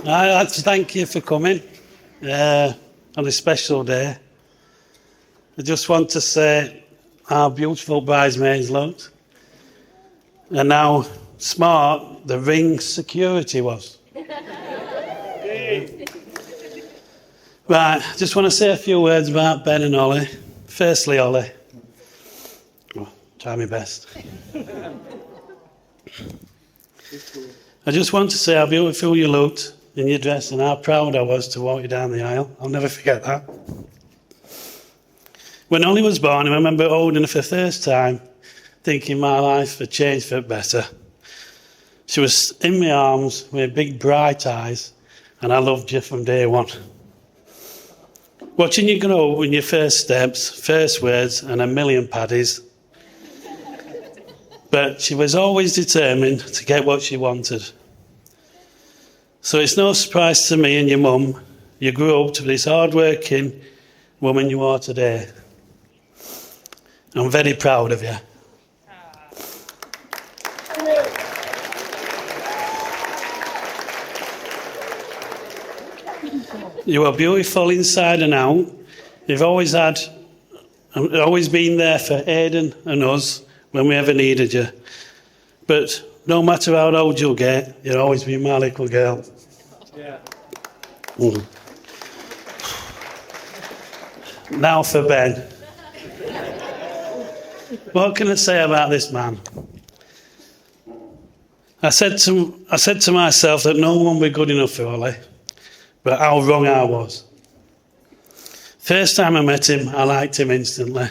I'd like to thank you for coming on this special day. I just want to say how beautiful bridesmaids looked and how smart the ring security was. Right, I just want to say a few words about Ben and Ollie. Firstly, Ollie. Oh, try my best. I just want to say how beautiful you looked in your dress and how proud I was to walk you down the aisle. I'll never forget that. When Ollie was born, I remember holding her for the first time, thinking my life had changed for the better. She was in my arms with big bright eyes, and I loved you from day one. Watching you grow in your first steps, first words, and a million paddies. But she was always determined to get what she wanted. So it's no surprise to me and your mum, you grew up to be this hard-working woman you are today. I'm very proud of you. You are beautiful inside and out. You've always been there for Aidan and us when we ever needed you. But no matter how old you'll get, you'll always be my little girl. Yeah. Now for Ben. What can I say about this man? I said to myself that no one would be good enough for Ollie, but how wrong I was. First time I met him, I liked him instantly.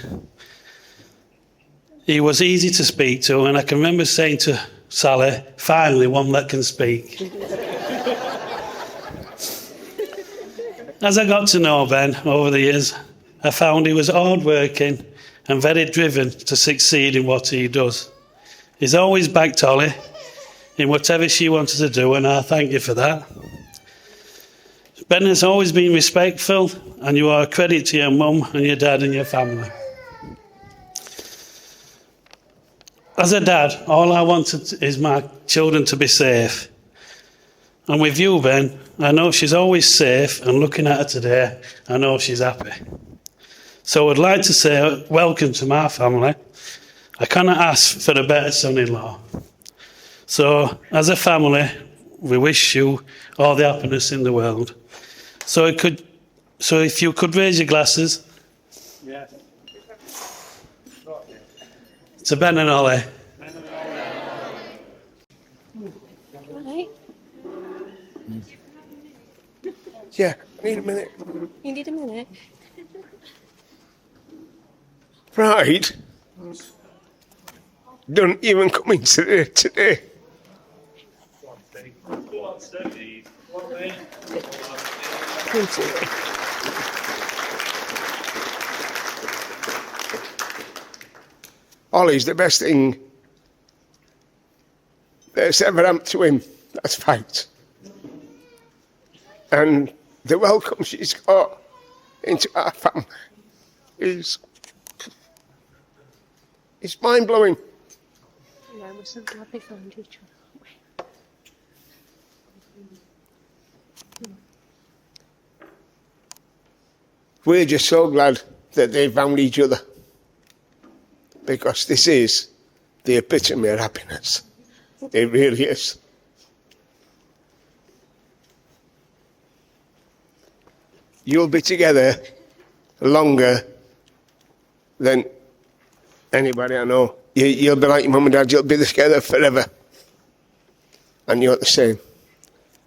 He was easy to speak to, and I can remember saying to Sally, finally one that can speak. As I got to know Ben over the years, I found he was hard-working and very driven to succeed in what he does. He's always backed Ollie in whatever she wanted to do, and I thank you for that. Ben has always been respectful, and you are a credit to your mum and your dad and your family. As a dad, all I wanted is my children to be safe. And with you, Ben, I know she's always safe, and looking at her today, I know she's happy. So I'd like to say welcome to my family. I cannot ask for a better son-in-law. So as a family, we wish you all the happiness in the world. So if you could raise your glasses. Yes. To Ben and Ollie. Right. Yeah, I need a minute. You need a minute. Right. Don't even come into it today. Ollie's the best thing that's ever happened to him. That's fact. And the welcome she's got into our family is mind-blowing. Yeah, we're so glad they found each other. We're just so glad that they found each other, because this is the epitome of happiness. It really is. You'll be together longer than anybody I know. You'll be like your mum and dad, you'll be together forever. And you're the same.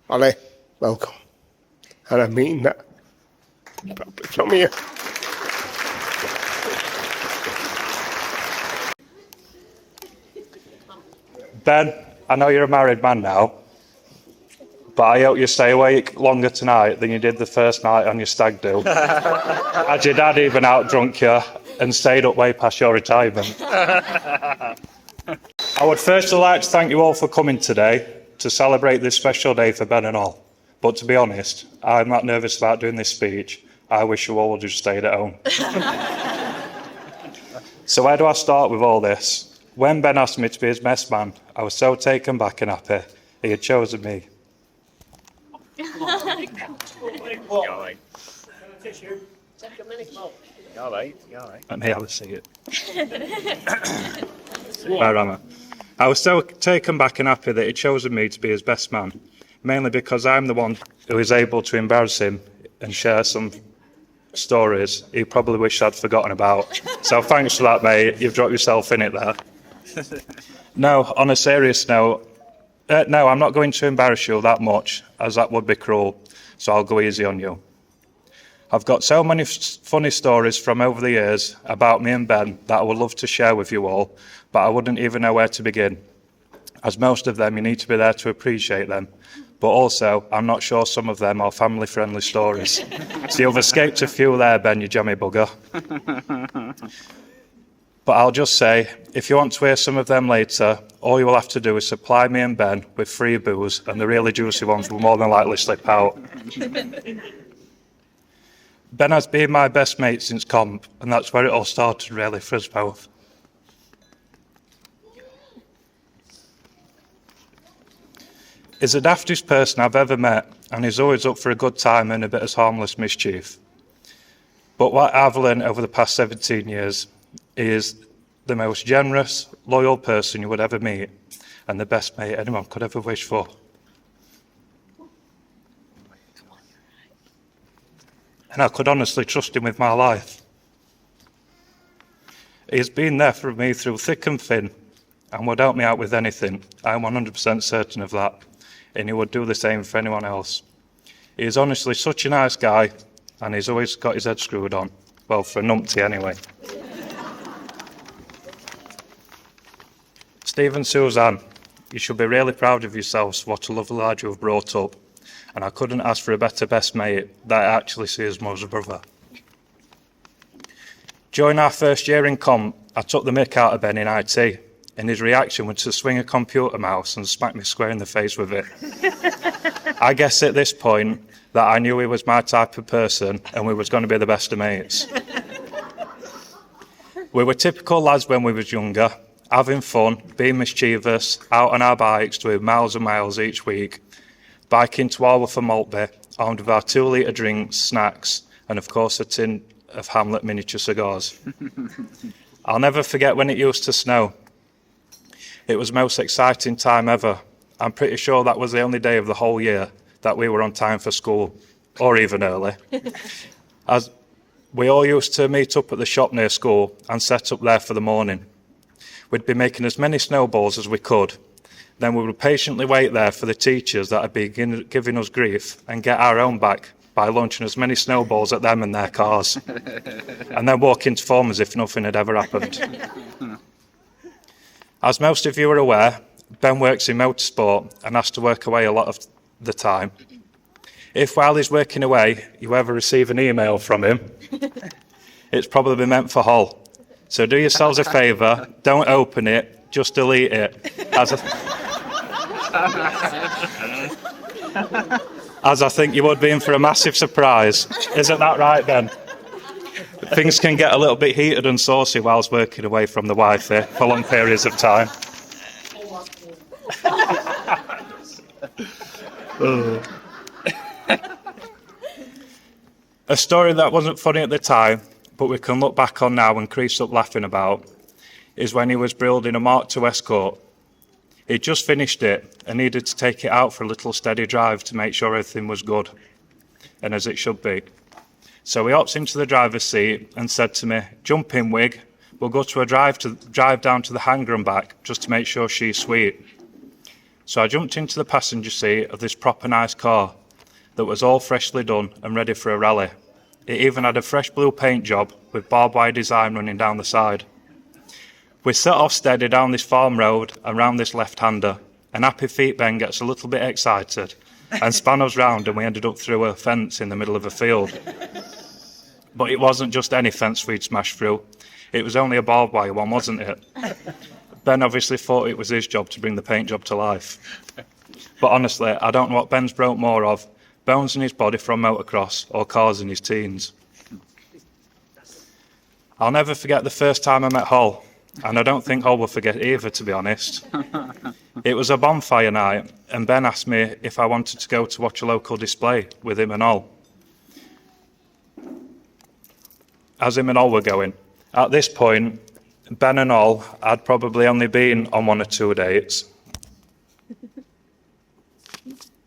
Ollie, welcome. And I mean that properly from you. Ben, I know you're a married man now, but I hope you stay awake longer tonight than you did the first night on your stag do. Had your dad even out-drunk you and stayed up way past your retirement. I would firstly like to thank you all for coming today to celebrate this special day for Ben and all. But to be honest, I'm not nervous about doing this speech. I wish you all would have just stayed at home. So where do I start with all this? When Ben asked me to be his best man, I was so taken back and happy he had chosen me. Let me have a see it. Where am I? I was so taken back and happy that he'd chosen me to be his best man, mainly because I'm the one who is able to embarrass him and share some stories he probably wished I'd forgotten about. So thanks for that, mate. You've dropped yourself in it there. No, on a serious note, no, I'm not going to embarrass you that much, as that would be cruel, so I'll go easy on you. I've got so many funny stories from over the years about me and Ben that I would love to share with you all, but I wouldn't even know where to begin, as most of them you need to be there to appreciate them. But also, I'm not sure some of them are family-friendly stories. So you've escaped a few there, Ben, you jammy bugger. But I'll just say, if you want to hear some of them later, all you will have to do is supply me and Ben with free booze, and the really juicy ones will more than likely slip out. Ben has been my best mate since comp, and that's where it all started really for us both. He's the daftest person I've ever met, and he's always up for a good time and a bit of harmless mischief. But what I've learned over the past 17 years is the most generous, loyal person you would ever meet, and the best mate anyone could ever wish for. And I could honestly trust him with my life. He's been there for me through thick and thin, and would help me out with anything. I'm 100% certain of that. And he would do the same for anyone else. He is honestly such a nice guy, and he's always got his head screwed on. Well, for a numpty anyway. Steve and Suzanne, you should be really proud of yourselves for what a lovely lad you have brought up. And I couldn't ask for a better best mate that I actually see as more as a brother. During our first year in comp, I took the mick out of Ben in IT. And his reaction was to swing a computer mouse and smack me square in the face with it. I guess at this point that I knew he was my type of person and we was going to be the best of mates. We were typical lads when we was younger, having fun, being mischievous, out on our bikes doing miles and miles each week, biking to Walworth and Maltby, armed with our 2-litre drinks, snacks, and of course a tin of Hamlet miniature cigars. I'll never forget when it used to snow. It was the most exciting time ever. I'm pretty sure that was the only day of the whole year that we were on time for school, or even early. As we all used to meet up at the shop near school and set up there for the morning. We'd be making as many snowballs as we could. Then we would patiently wait there for the teachers that had been giving us grief and get our own back by launching as many snowballs at them and their cars. And then walk into form as if nothing had ever happened. As most of you are aware, Ben works in motorsport and has to work away a lot of the time. If while he's working away, you ever receive an email from him, it's probably meant for Hull. So do yourselves a favour, don't open it, just delete it. As I think you would be in for a massive surprise. Isn't that right, Ben? Things can get a little bit heated and saucy whilst working away from the wife for long periods of time. A story that wasn't funny at the time, but we can look back on now and crease up laughing about, is when he was building a Mark II Escort. He'd just finished it and needed to take it out for a little steady drive to make sure everything was good, and as it should be. So he hops into the driver's seat and said to me, "Jump in, Wig. We'll go to a drive down to the hangar and back, just to make sure she's sweet." So I jumped into the passenger seat of this proper nice car that was all freshly done and ready for a rally. It even had a fresh blue paint job with barbed wire design running down the side. We set off steady down this farm road and round this left-hander, and Happy Feet Ben gets a little bit excited and span us round, and we ended up through a fence in the middle of a field. But it wasn't just any fence we'd smashed through. It was only a barbed wire one, wasn't it? Ben obviously thought it was his job to bring the paint job to life. But honestly, I don't know what Ben's broke more of, bones in his body from motocross or cars in his teens. I'll never forget the first time I met Hull. and I don't think Hull will forget either, to be honest. It was a bonfire night, and Ben asked me if I wanted to go to watch a local display with him and all. As him and all were going. At this point, Ben and all had probably only been on 1 or 2 dates.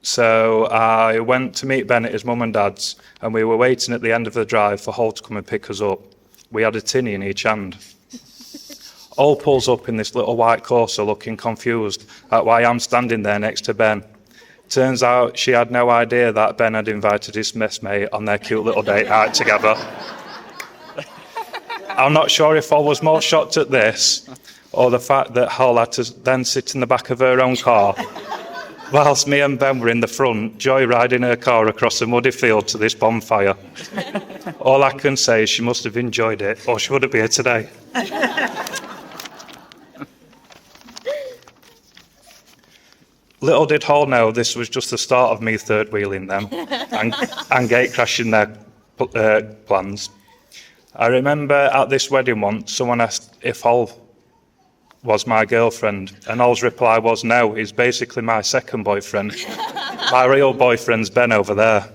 So I went to meet Ben at his mum and dad's, and we were waiting at the end of the drive for Hull to come and pick us up. We had a tinny in each hand. Hull pulls up in this little white Corsa looking confused at why I'm standing there next to Ben. Turns out she had no idea that Ben had invited his messmate on their cute little date night together. I'm not sure if Hull was more shocked at this or the fact that Hull had to then sit in the back of her own car whilst me and Ben were in the front, joyriding her car across a muddy field to this bonfire. All I can say is she must have enjoyed it, or she wouldn't be here today. Little did Hull know this was just the start of me third-wheeling them and gate crashing their plans. I remember at this wedding once, someone asked if Hull was my girlfriend, and Hull's reply was no, he's basically my second boyfriend. My real boyfriend's Ben over there.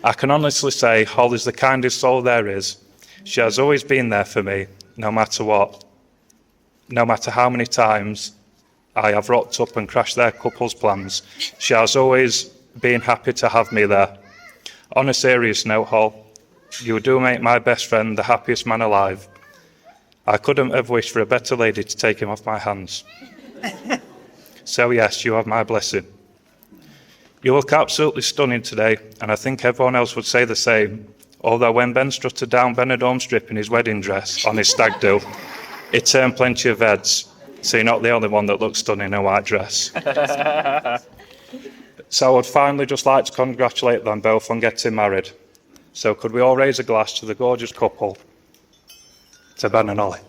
I can honestly say Hull is the kindest soul there is. She has always been there for me, no matter what. No matter how many times I have rocked up and crashed their couple's plans, she has always been happy to have me there. On a serious note, Hull, you do make my best friend the happiest man alive. I couldn't have wished for a better lady to take him off my hands. So yes, you have my blessing. You look absolutely stunning today, and I think everyone else would say the same. Although when Ben strutted down Benidorm Strip in his wedding dress on his stag do, it turned plenty of heads. So you're not the only one that looks stunning in a white dress. So I would finally just like to congratulate them both on getting married. So could we all raise a glass to the gorgeous couple, to Ben and Ollie?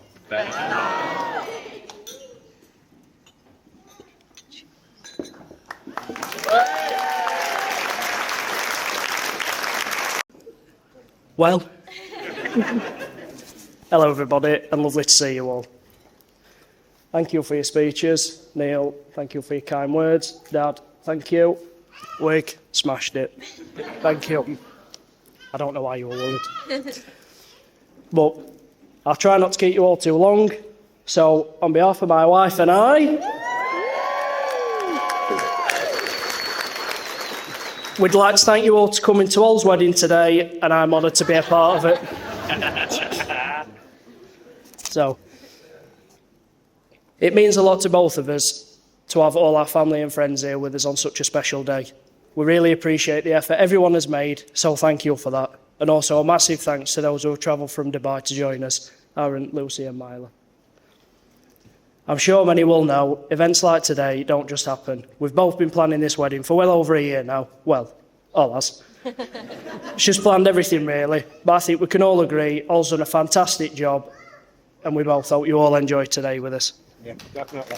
Well, hello everybody, and lovely to see you all. Thank you for your speeches. Neil, thank you for your kind words. Dad, thank you. Wig, smashed it. Thank you. I don't know why you were worried. But I'll try not to keep you all too long. So, on behalf of my wife and I, we'd like to thank you all for coming to Hull's wedding today, and I'm honoured to be a part of it. So, it means a lot to both of us to have all our family and friends here with us on such a special day. We really appreciate the effort everyone has made, so thank you for that. And also a massive thanks to those who have travelled from Dubai to join us, Aaron, Lucy and Myla. I'm sure many will know, events like today don't just happen. We've both been planning this wedding for well over a year now. Well, all us. She's planned everything really, but I think we can all agree All's done a fantastic job, and we both hope you all enjoy today with us. Yeah, definitely.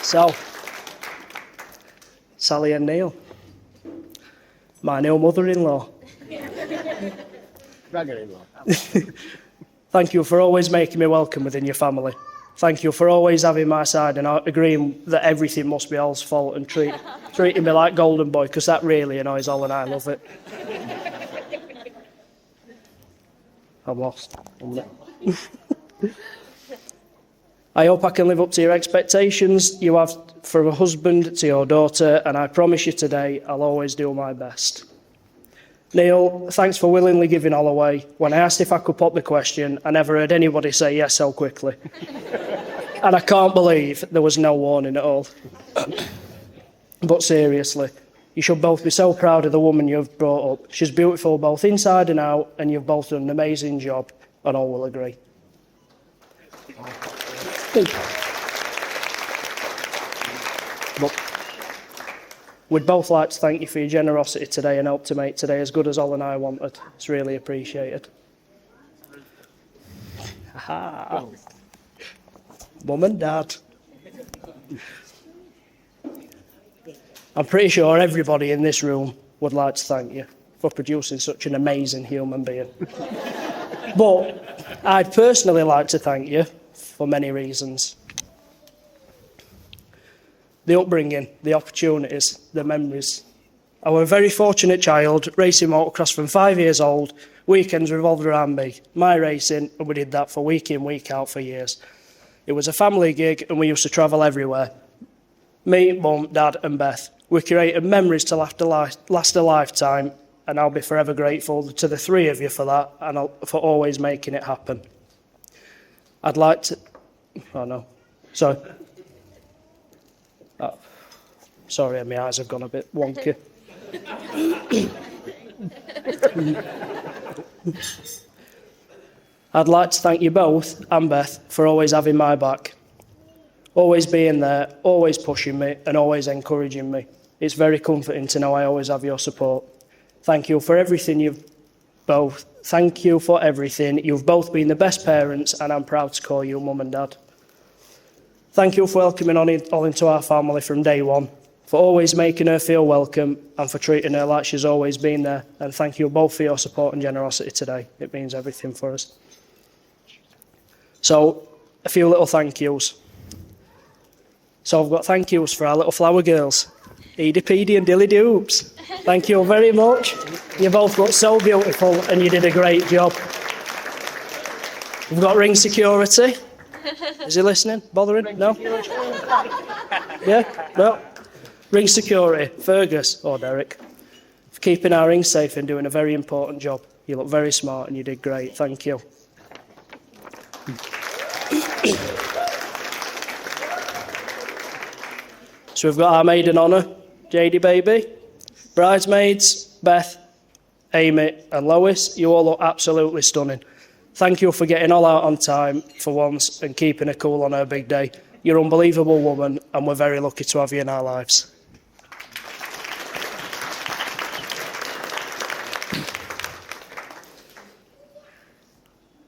So, Sally and Neil, my new mother-in-law. Brother-in-law. Thank you for always making me welcome within your family. Thank you for always having my side and agreeing that everything must be All's fault and treating me like golden boy, because that really annoys All and I love it. I'm lost. I hope I can live up to your expectations you have for a husband to your daughter, and I promise you today I'll always do my best. Neil, thanks for willingly giving all away. When I asked if I could pop the question, I never heard anybody say yes so quickly. And I can't believe there was no warning at all. But seriously, you should both be so proud of the woman you've brought up. She's beautiful both inside and out, and you've both done an amazing job, and all will agree. But we'd both like to thank you for your generosity today and help to make today as good as All and I wanted. It's really appreciated. Aha. Mum and Dad. I'm pretty sure everybody in this room would like to thank you for producing such an amazing human being. But I'd personally like to thank you for many reasons. The upbringing, the opportunities, the memories. I was a very fortunate child, racing motocross from 5 years old. Weekends revolved around me, my racing, and we did that for week in, week out for years. It was a family gig and we used to travel everywhere. Me, Mum, Dad and Beth. We created memories to last a lifetime, and I'll be forever grateful to the three of you for that and for always making it happen. I'd like to... Oh, no. Sorry. Oh. Sorry, my eyes have gone a bit wonky. I'd like to thank you both and Beth for always having my back, always being there, always pushing me and always encouraging me. It's very comforting to know I always have your support. Thank you for everything Thank you for everything. You've both been the best parents and I'm proud to call you Mum and Dad. Thank you for welcoming all into our family from day one, for always making her feel welcome and for treating her like she's always been there. And thank you both for your support and generosity today. It means everything for us. So, a few little thank yous. So I've got thank yous for our little flower girls, Edie Peedy and Dilly Doops. Thank you very much. You both look so beautiful and you did a great job. We've got Ring Security. Is he listening? Bothering? No? Yeah? No? Ring Security, Fergus or Derek, for keeping our rings safe and doing a very important job. You look very smart and you did great. Thank you. So we've got our maid in honour, JD Baby, bridesmaids, Beth, Amy and Lois. You all look absolutely stunning. Thank you for getting all out on time for once and keeping her cool on her big day. You're an unbelievable woman and we're very lucky to have you in our lives.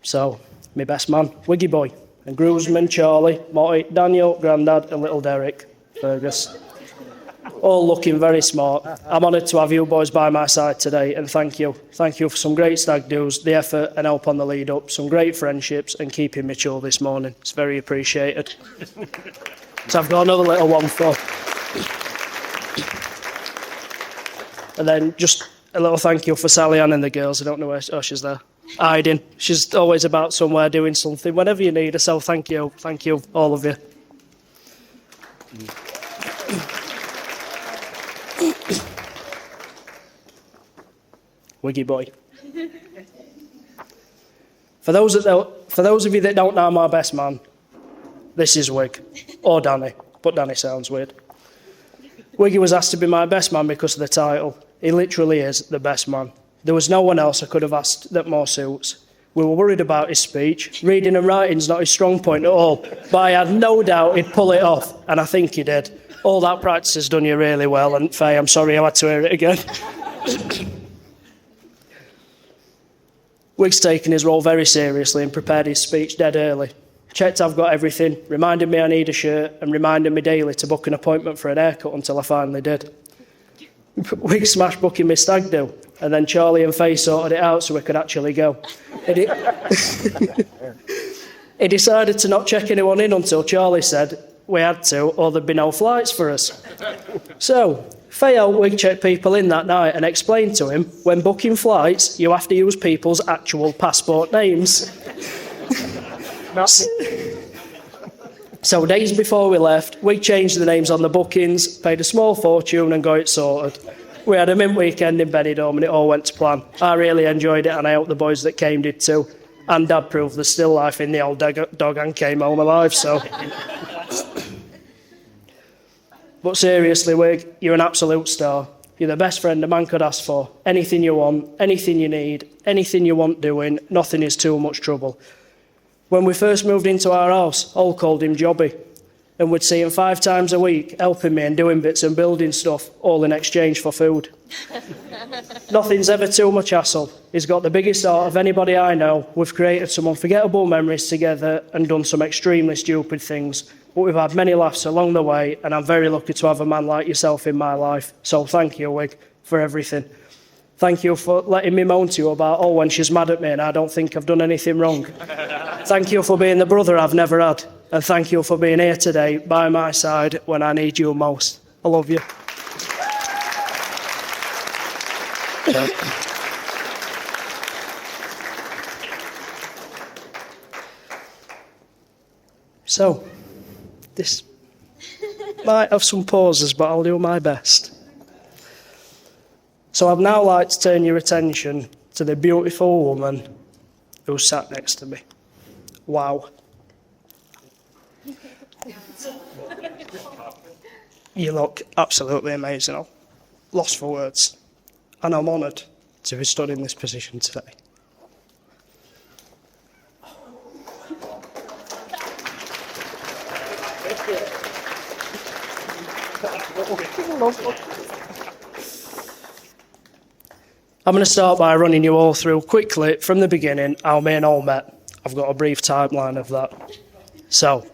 So, my best man, Wiggy Boy, and groomsmen Charlie, Motty, Daniel, Grandad and little Derek, Fergus. All looking very smart. I'm honoured to have you boys by my side today and thank you. Thank you for some great stag do's, the effort and help on the lead up, some great friendships and keeping me chill this morning. It's very appreciated. So I've got another little one for... And then just a little thank you for Sally Ann and the girls. I don't know where... Oh, she's there. Hiding. She's always about somewhere doing something. Whenever you need her, so thank you. Thank you, all of you. Wiggy Boy. For those of you that don't know my best man, this is Wig, or Danny, but Danny sounds weird. Wiggy was asked to be my best man because of the title. He literally is the best man. There was no one else I could have asked that more suits. We were worried about his speech. Reading and writing's not his strong point at all, but I had no doubt he'd pull it off, and I think he did. All that practice has done you really well, and Faye, I'm sorry I had to hear it again. Wig's taken his role very seriously and prepared his speech dead early. Checked I've got everything, reminded me I need a shirt, and reminded me daily to book an appointment for an haircut until I finally did. Wig smashed booking me stag do, and then Charlie and Faye sorted it out so we could actually go. He decided to not check anyone in until Charlie said we had to, or there'd be no flights for us. So, Faye helped Wig check people in that night and explained to him, when booking flights, you have to use people's actual passport names. So days before we left, Wig changed the names on the bookings, paid a small fortune and got it sorted. We had a mint weekend in Benidorm and it all went to plan. I really enjoyed it and I hope the boys that came did too. And Dad proved there's still life in the old dog and came home alive, so... But seriously, Wig, you're an absolute star. You're the best friend a man could ask for. Anything you want, anything you need, anything you want doing, nothing is too much trouble. When we first moved into our house, all called him Jobby, and we'd see him 5 times a week, helping me and doing bits and building stuff, all in exchange for food. Nothing's ever too much hassle. He's got the biggest heart of anybody I know. We've created some unforgettable memories together and done some extremely stupid things, but we've had many laughs along the way, and I'm very lucky to have a man like yourself in my life. So thank you, Wig, for everything. Thank you for letting me moan to you about, when she's mad at me and I don't think I've done anything wrong. Thank you for being the brother I've never had. And thank you for being here today by my side when I need you most. I love you. So, this might have some pauses, but I'll do my best. So I'd now like to turn your attention to the beautiful woman who sat next to me. Wow. You look absolutely amazing. I'm lost for words. And I'm honoured to be stood in this position today. I'm going to start by running you all through quickly from the beginning how me and all met. I've got a brief timeline of that. So,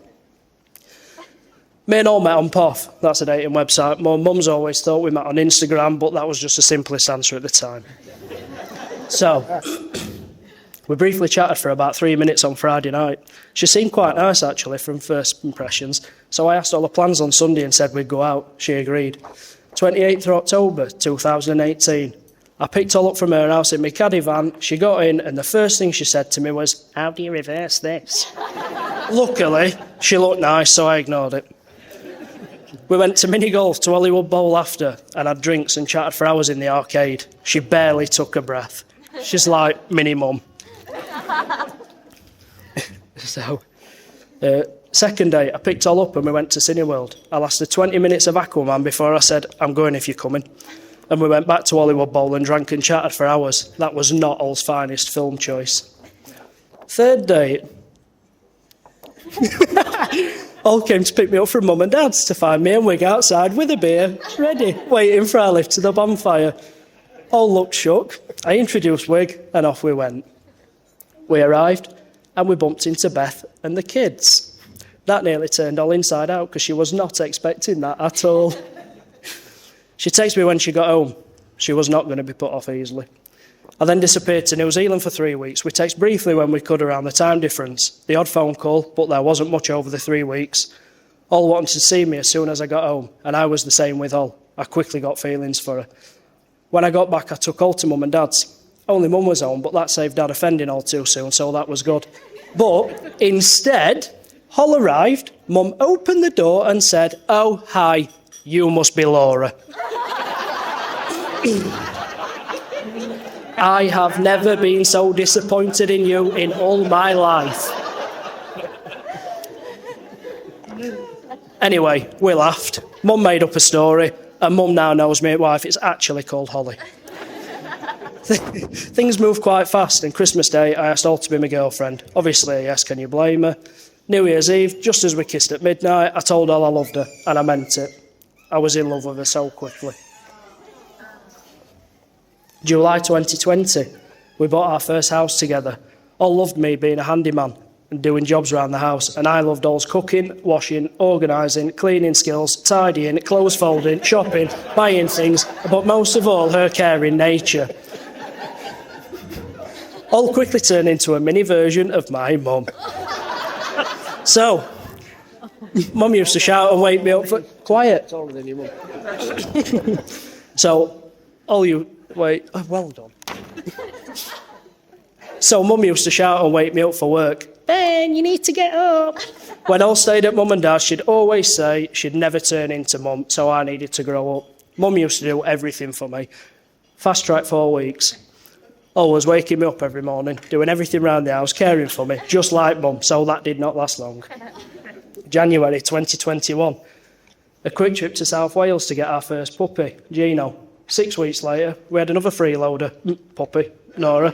me and all met on POF. That's a dating website. My mum's always thought we met on Instagram, but that was just the simplest answer at the time. So, we briefly chatted for about 3 minutes on Friday night. She seemed quite nice, actually, from first impressions. So I asked all the plans on Sunday and said we'd go out. She agreed. 28th of October, 2018. I picked her up from her house in my caddy van. She got in, and the first thing she said to me was, "How do you reverse this?" Luckily, she looked nice, so I ignored it. We went to mini golf to Hollywood Bowl after and had drinks and chatted for hours in the arcade. She barely took a breath. She's like mini mum. So, second day, I picked her up and we went to Cineworld. I lasted 20 minutes of Aquaman before I said, "I'm going if you're coming." And we went back to Hollywood Bowl and drank and chatted for hours. That was not All's finest film choice. Third date. All came to pick me up from Mum and Dad's to find me and Wig outside with a beer, ready, waiting for our lift to the bonfire. All looked shook. I introduced Wig and off we went. We arrived and we bumped into Beth and the kids. That nearly turned all inside out because she was not expecting that at all. She texted me when she got home. She was not going to be put off easily. I then disappeared to New Zealand for 3 weeks. We texted briefly when we could around the time difference. The odd phone call, but there wasn't much over the 3 weeks. All wanted to see me as soon as I got home, and I was the same with All. I quickly got feelings for her. When I got back, I took All to Mum and Dad's. Only Mum was home, but that saved Dad offending All too soon, so that was good. But instead, Hall arrived, Mum opened the door and said, "Oh, hi, you must be Laura." I have never been so disappointed in you in all my life. Anyway, we laughed. Mum made up a story, and Mum now knows my wife is actually called Holly. Things moved quite fast, and Christmas Day I asked All to be my girlfriend. Obviously, yes, can you blame her? New Year's Eve, just as we kissed at midnight, I told All I loved her, and I meant it. I was in love with her so quickly. July 2020, we bought our first house together. All loved me being a handyman and doing jobs around the house, and I loved All's cooking, washing, organising, cleaning skills, tidying, clothes folding, shopping, buying things, but most of all, her caring nature. All quickly turned into a mini version of my mum. So, Mum used to shout and wake me up for... Quiet. It's older than your mum. So, all you... Wait, oh, well done. So Mum used to shout and wake me up for work. "Ben, you need to get up." When All stayed at Mum and Dad, she'd always say she'd never turn into Mum, so I needed to grow up. Mum used to do everything for me. Fast track 4 weeks. All was waking me up every morning, doing everything around the house, caring for me, just like Mum, so that did not last long. January 2021. A quick trip to South Wales to get our first puppy, Gino. 6 weeks later, we had another freeloader, puppy, Nora.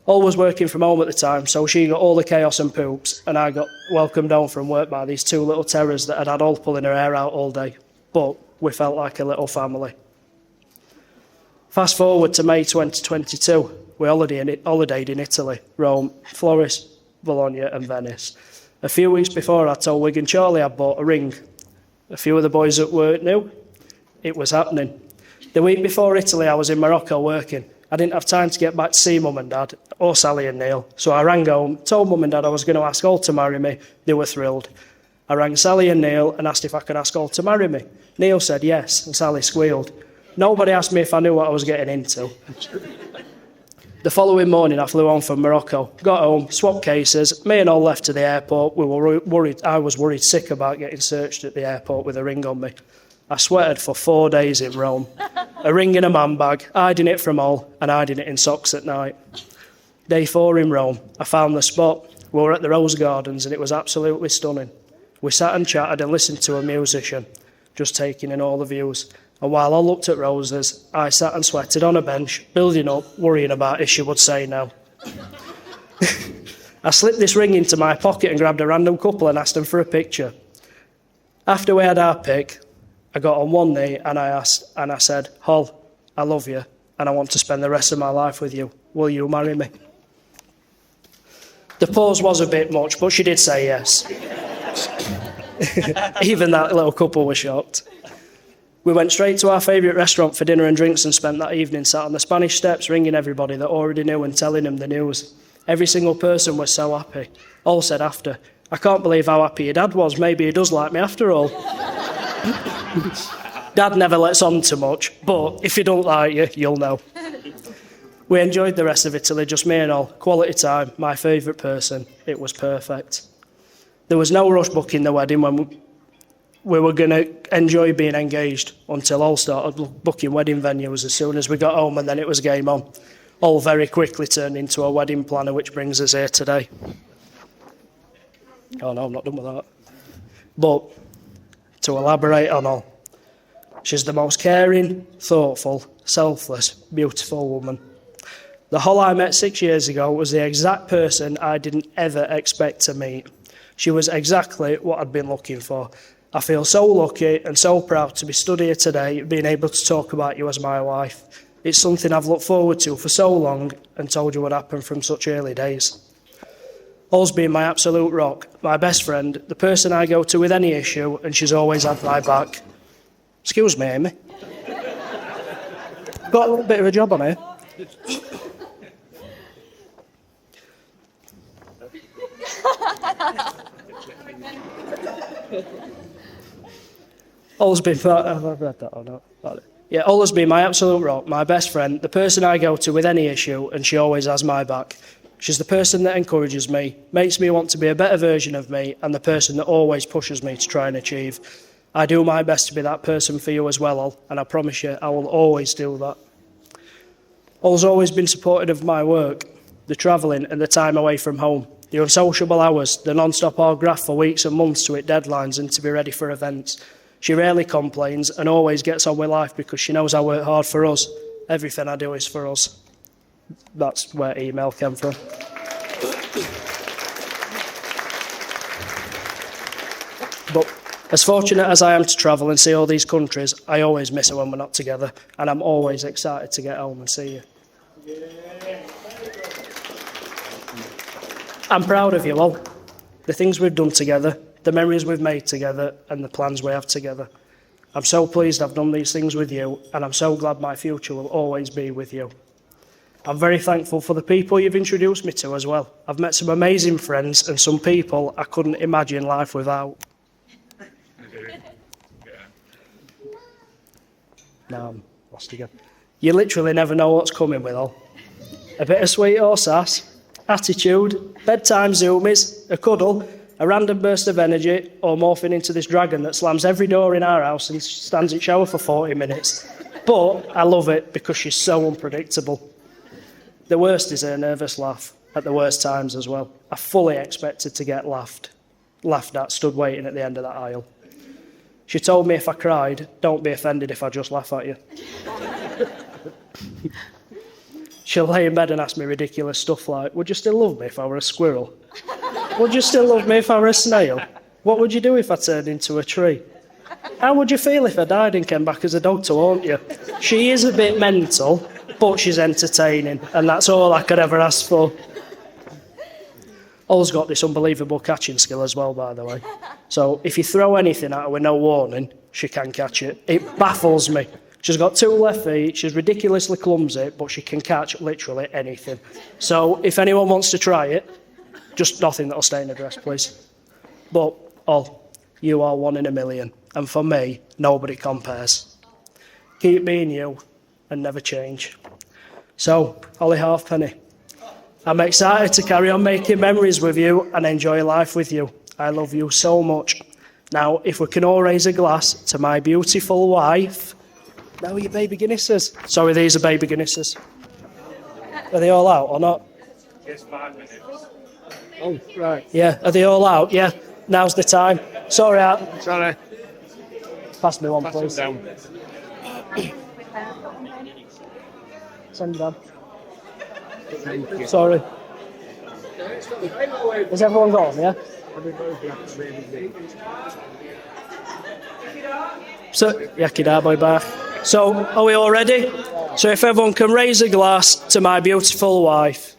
All was working from home at the time, so she got all the chaos and poops, and I got welcomed home from work by these two little terrors that had All pulling her hair out all day. But we felt like a little family. Fast forward to May 2022. We holidayed in Italy, Rome, Florence, Bologna and Venice. A few weeks before, I told Wig and Charlie I bought a ring. A few of the boys at work knew. It was happening. The week before Italy, I was in Morocco working. I didn't have time to get back to see Mum and Dad, or Sally and Neil, so I rang home, told Mum and Dad I was going to ask all to marry me. They were thrilled. I rang Sally and Neil and asked if I could ask all to marry me. Neil said yes, and Sally squealed. Nobody asked me if I knew what I was getting into. The following morning, I flew home from Morocco, got home, swapped cases. Me and all left to the airport. We were worried. I was worried sick about getting searched at the airport with a ring on me. I sweated for 4 days in Rome. A ring in a man bag, hiding it from all, and hiding it in socks at night. Day 4 in Rome, I found the spot. We were at the Rose Gardens, and it was absolutely stunning. We sat and chatted and listened to a musician, just taking in all the views. And while I looked at roses, I sat and sweated on a bench, building up, worrying about if she would say no. I slipped this ring into my pocket and grabbed a random couple and asked them for a picture. After we had our pic, I got on one knee and I said, Hol, I love you and I want to spend the rest of my life with you. Will you marry me? The pause was a bit much, but she did say yes. Even that little couple was shocked. We went straight to our favourite restaurant for dinner and drinks and spent that evening sat on the Spanish steps ringing everybody that already knew and telling them the news. Every single person was so happy. All said after, I can't believe how happy your dad was. Maybe he does like me after all. Dad never lets on too much, but if he don't like you, you'll know. We enjoyed the rest of Italy, just me and all. Quality time, my favourite person. It was perfect. There was no rush booking the wedding when we were going to enjoy being engaged until all started booking wedding venues as soon as we got home, and then it was game on. All very quickly turned into a wedding planner, which brings us here today. Oh no, I'm not done with that. But to elaborate on all, she's the most caring, thoughtful, selfless, beautiful woman. The Hol I met 6 years ago was the exact person I didn't ever expect to meet. She was exactly what I'd been looking for. I feel so lucky and so proud to be stood here today, being able to talk about you as my wife. It's something I've looked forward to for so long and told you would happen from such early days. Hol's been my absolute rock, my best friend, the person I go to with any issue, and she's always had my back. Excuse me, Amy. Got a little bit of a job on here. Hol's been have I read that or not? Yeah, Hol's been my absolute rock, my best friend, the person I go to with any issue, and she always has my back. She's the person that encourages me, makes me want to be a better version of me, and the person that always pushes me to try and achieve. I do my best to be that person for you as well, Hol, and I promise you I will always do that. Hol's always been supportive of my work, the travelling and the time away from home, the unsociable hours, the non-stop hard graft for weeks and months to hit deadlines and to be ready for events. She rarely complains and always gets on with life because she knows I work hard for us. Everything I do is for us. That's where email came from. But as fortunate as I am to travel and see all these countries, I always miss her when we're not together, and I'm always excited to get home and see you. I'm proud of you all. The things we've done together, the memories we've made together, and the plans we have together. I'm so pleased I've done these things with you, and I'm so glad my future will always be with you. I'm very thankful for the people you've introduced me to as well. I've met some amazing friends and some people I couldn't imagine life without. Now I'm lost again. You literally never know what's coming with all. A bit of sweet or sass, attitude, bedtime zoomies, a cuddle, a random burst of energy, or morphing into this dragon that slams every door in our house and stands in shower for 40 minutes. But I love it because she's so unpredictable. The worst is her nervous laugh, at the worst times as well. I fully expected to get laughed at, stood waiting at the end of that aisle. She told me if I cried, don't be offended if I just laugh at you. She'll lay in bed and ask me ridiculous stuff like, would you still love me if I were a squirrel? Would you still love me if I were a snail? What would you do if I turned into a tree? How would you feel if I died and came back as a dog to haunt you? She is a bit mental, but she's entertaining, and that's all I could ever ask for. Hol's got this unbelievable catching skill as well, by the way. So if you throw anything at her with no warning, she can catch it. It baffles me. She's got 2 left feet, she's ridiculously clumsy, but she can catch literally anything. So if anyone wants to try it, just nothing that'll stay in the dress, please. But, you are 1 in a million. And for me, nobody compares. Keep being you and never change. So, Holly Halfpenny, I'm excited to carry on making memories with you and enjoy life with you. I love you so much. Now, if we can all raise a glass to my beautiful wife. Now, your baby Guinnesses. Sorry, these are baby Guinnesses. Are they all out or not? It's 5 minutes. Oh, right. Yeah, are they all out? Yeah, now's the time. Sorry, Art. Sorry. Pass me one, please. Down. Send it down. Sorry. Is everyone gone, yeah? So, Yakida boy back. So, are we all ready? So, if everyone can raise a glass to my beautiful wife.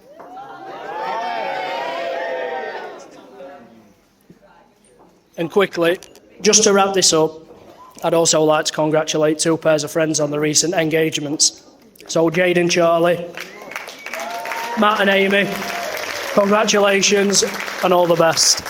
And quickly, just to wrap this up, I'd also like to congratulate 2 pairs of friends on the recent engagements. So, Jade and Charlie, Matt and Amy, congratulations and all the best.